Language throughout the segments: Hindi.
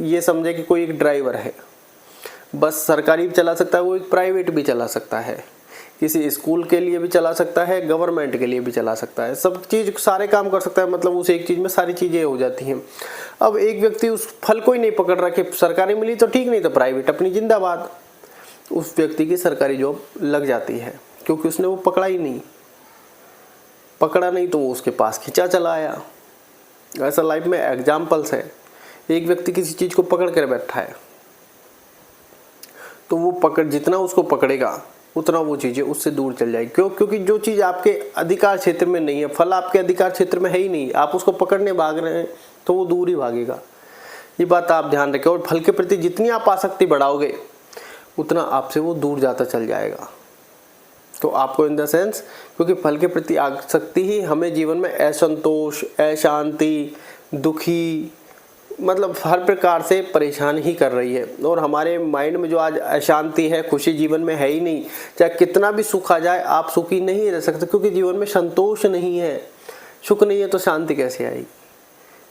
ये समझे कि कोई एक ड्राइवर है, बस सरकारी भी चला सकता है, वो एक प्राइवेट भी चला सकता है, किसी स्कूल के लिए भी चला सकता है, गवर्नमेंट के लिए भी चला सकता है, सब चीज़ सारे काम कर सकता है, मतलब उस एक चीज़ में सारी चीज़ें हो जाती हैं। अब एक व्यक्ति उस फल को ही नहीं पकड़ रहा कि सरकारी मिली तो ठीक, नहीं तो प्राइवेट अपनी जिंदाबाद, उस व्यक्ति की सरकारी जॉब लग जाती है, क्योंकि उसने वो पकड़ा ही नहीं, पकड़ा नहीं तो वो उसके पास खिंचा चला आया। ऐसा लाइफ में एग्जाम्पल्स है। एक व्यक्ति किसी चीज़ को पकड़ कर बैठा है तो वो पकड़, जितना उसको पकड़ेगा उतना वो चीज़ें उससे दूर चल जाएगी। क्यों? क्योंकि जो चीज़ आपके अधिकार क्षेत्र में नहीं है, फल आपके अधिकार क्षेत्र में है ही नहीं, आप उसको पकड़ने भाग रहे हैं तो वो दूर ही भागेगा। ये बात आप ध्यान रखें। और फल के प्रति जितनी आप आसक्ति बढ़ाओगे उतना आपसे वो दूर जाता चल जाएगा। तो आपको इन द सेंस, क्योंकि फल के प्रति आसक्ति ही हमें जीवन में असंतोष, अशांति, दुखी, मतलब हर प्रकार से परेशान ही कर रही है। और हमारे माइंड में जो आज अशांति है, खुशी जीवन में है ही नहीं। चाहे कितना भी सुख आ जाए आप सुखी नहीं रह सकते, क्योंकि जीवन में संतोष नहीं है, सुख नहीं है तो शांति कैसे आएगी।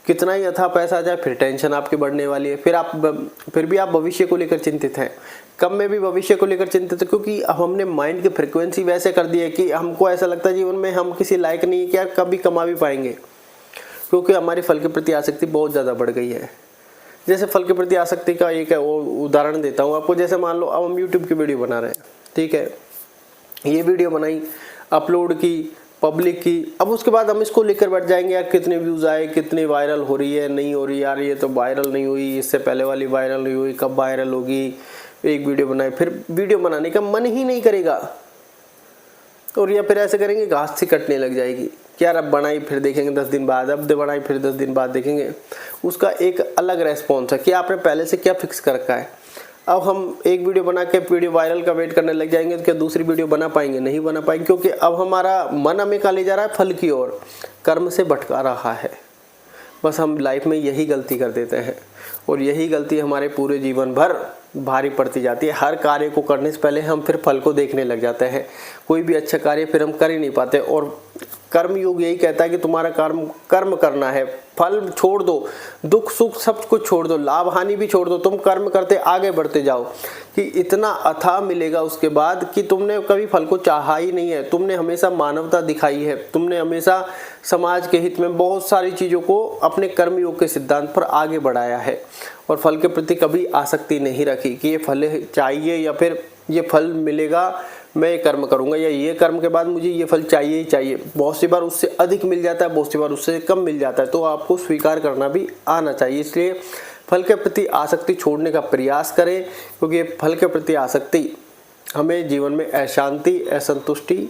कितना ही अथाह पैसा आ जाए फिर टेंशन आपकी बढ़ने वाली है, फिर भी आप भविष्य को लेकर चिंतित हैं। कम में भी भविष्य को लेकर चिंतित है, क्योंकि अब हमने माइंड की फ्रिक्वेंसी वैसे कर दी है कि हमको ऐसा लगता है जीवन में हम किसी लायक नहीं है कि यार कभी कमा भी पाएंगे, क्योंकि हमारी फल के प्रति आसक्ति बहुत ज़्यादा बढ़ गई है। जैसे फल के प्रति आसक्ति का एक उदाहरण देता हूँ आपको। जैसे मान लो अब हम यूट्यूब की वीडियो बना रहे हैं, ठीक है, ये वीडियो बनाई, अपलोड की, पब्लिक की, अब उसके बाद हम इसको लेकर बैठ जाएंगे यार कितने व्यूज़ आए, कितनी वायरल हो रही है, नहीं हो रही, यार ये तो वायरल नहीं हुई, इससे पहले वाली वायरल नहीं हुई, कब वायरल होगी। एक वीडियो बनाए, फिर वीडियो बनाने का मन ही नहीं करेगा, और या फिर ऐसे करेंगे घास से कटने लग जाएगी कि यार अब बनाई फिर देखेंगे 10 दिन बाद, अब बनाई फिर 10 दिन बाद देखेंगे। उसका एक अलग रेस्पॉन्स है कि आपने पहले से क्या फिक्स कर रखा है। अब हम एक वीडियो बना के वीडियो वायरल का वेट करने लग जाएंगे तो क्या दूसरी वीडियो बना पाएंगे? नहीं बना पाएंगे, क्योंकि अब हमारा मन हमें कहाँ ले जा रहा है? फल की ओर, कर्म से भटका रहा है। बस हम लाइफ में यही गलती कर देते हैं, और यही गलती हमारे पूरे जीवन भर भारी पड़ती जाती है। हर कार्य को करने से पहले हम फिर फल को देखने लग जाते हैं। कोई भी अच्छा कार्य फिर हम कर ही नहीं पाते। और कर्म योग यही कहता है कि तुम्हारा कर्म करना है, फल छोड़ दो, दुख सुख सब कुछ छोड़ दो, लाभ हानि भी छोड़ दो, तुम कर्म करते आगे बढ़ते जाओ कि इतना अथाह मिलेगा उसके बाद कि तुमने कभी फल को चाहा ही नहीं है। तुमने हमेशा मानवता दिखाई है, तुमने हमेशा समाज के हित में बहुत सारी चीज़ों को अपने कर्म योग के सिद्धांत पर आगे बढ़ाया है, और फल के प्रति कभी आसक्ति नहीं रखी कि ये फल चाहिए या फिर ये फल मिलेगा मैं ये कर्म करूंगा, या ये कर्म के बाद मुझे ये फल चाहिए ही चाहिए। बहुत सी बार उससे अधिक मिल जाता है, बहुत सी बार उससे कम मिल जाता है, तो आपको स्वीकार करना भी आना चाहिए। इसलिए फल के प्रति आसक्ति छोड़ने का प्रयास करें, क्योंकि फल के प्रति आसक्ति हमें जीवन में अशांति, असंतुष्टि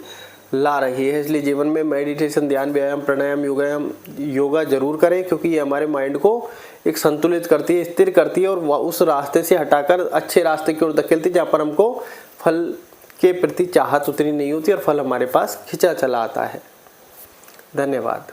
ला रही है। इसलिए जीवन में मेडिटेशन, ध्यान, व्यायाम, प्राणायाम, योगा जरूर करें, क्योंकि ये हमारे माइंड को एक संतुलित करती है, स्थिर करती है, और उस रास्ते से हटाकर अच्छे रास्ते की ओर धकेलती है, जहाँ पर हमको फल के प्रति चाहत उतनी नहीं होती और फल हमारे पास खिंचा चला आता है। धन्यवाद।